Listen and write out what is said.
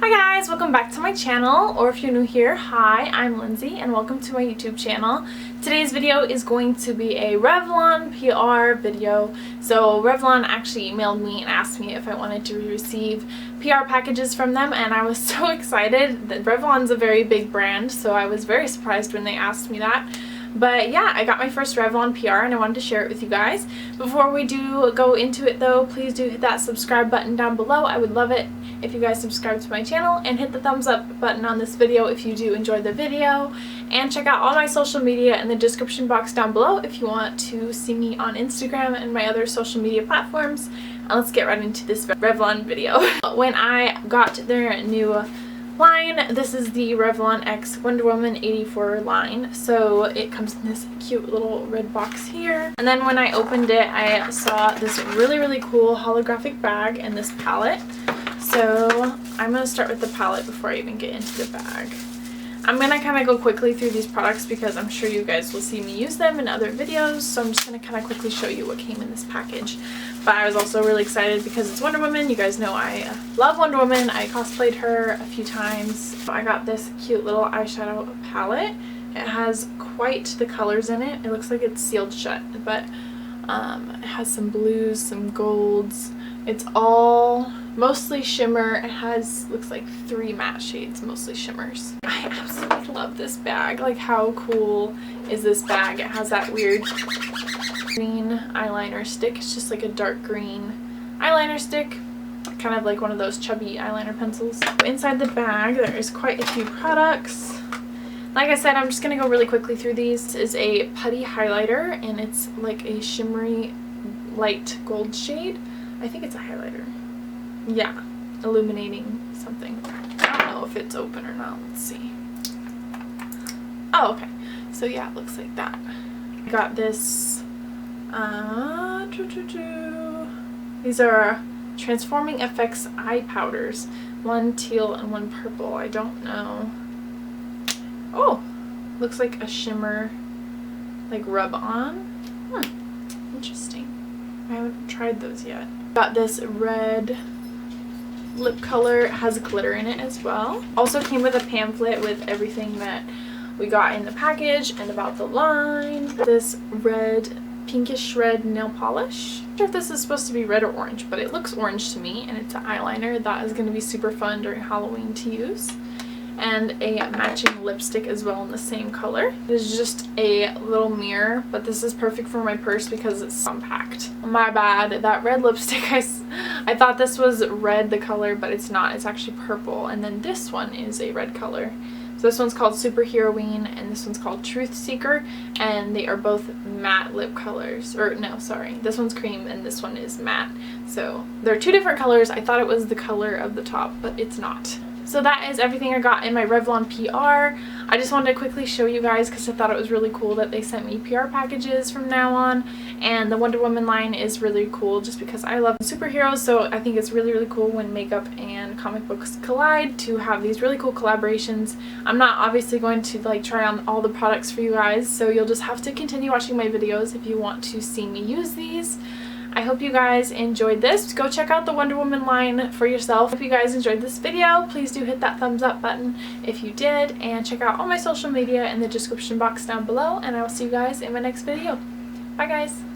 Hi guys, welcome back to my channel, or if you're new here, hi, I'm Lindsay and welcome to my YouTube channel. Today's video is going to be a Revlon PR video. So Revlon actually emailed me and asked me if I wanted to receive PR packages from them, and I was so excited. Revlon's a very big brand, so I was very surprised when they asked me that. But yeah, I got my first Revlon PR and I wanted to share it with you guys. Before we do go into it though, please do hit that subscribe button down below. I would love it if you guys subscribe to my channel, and hit the thumbs up button on this video if you do enjoy the video. And check out all my social media in the description box down below if you want to see me on Instagram and my other social media platforms. And let's get right into this Revlon video. When I got their new line, this is the Revlon X Wonder Woman 84 line, so it comes in this cute little red box here. And then when I opened it, I saw this really cool holographic bag and this palette. So I'm going to start with the palette before I even get into the bag. I'm going to kind of go quickly through these products because I'm sure you guys will see me use them in other videos, so I'm just going to kind of quickly show you what came in this package. But I was also really excited because it's Wonder Woman. You guys know I love Wonder Woman. I cosplayed her a few times. I got this cute little eyeshadow palette. It has quite the colors in it. It looks like it's sealed shut, but it has some blues, some golds. It's all mostly shimmer. It has, looks like 3 matte shades, mostly shimmers. I absolutely love this bag. Like, how cool is this bag? It has that weird green eyeliner stick. It's just like a dark green eyeliner stick, kind of like one of those chubby eyeliner pencils. Inside the bag there is quite a few products. Like I said, I'm just gonna go really quickly through these. This is a putty highlighter and it's like a shimmery light gold shade. I think it's a highlighter. Yeah, illuminating something. I don't know if it's open or not. Let's see. Oh, okay. So yeah, it looks like that. I got this these are Transforming Effects eye powders. One teal and one purple. I don't know. Oh, looks like a shimmer, like rub on. Interesting. I haven't tried those yet. Got this red lip color. It has glitter in it as well. Also came with a pamphlet with everything that we got in the package and about the line. This red, pinkish red nail polish. I'm not sure if this is supposed to be red or orange, but it looks orange to me, and it's an eyeliner that is going to be super fun during Halloween to use. And a matching lipstick as well in the same color. It is just a little mirror, but this is perfect for my purse because it's compact. My bad, that red lipstick, I thought this was red the color, but it's not. It's actually purple. And then this one is a red color. So this one's called Superheroine and this one's called Truth Seeker, and they are both matte lip colors. Or no, sorry, this one's cream and this one is matte. So they're 2 different colors. I thought it was the color of the top, but it's not. So that is everything I got in my Revlon PR. I just wanted to quickly show you guys because I thought it was really cool that they sent me PR packages from now on. And the Wonder Woman line is really cool just because I love superheroes, so I think it's really cool when makeup and comic books collide to have these really cool collaborations. I'm not obviously going to like try on all the products for you guys, so you'll just have to continue watching my videos if you want to see me use these. I hope you guys enjoyed this. Go check out the Wonder Woman line for yourself. If you guys enjoyed this video, please do hit that thumbs up button if you did, and check out all my social media in the description box down below, and I will see you guys in my next video. Bye guys!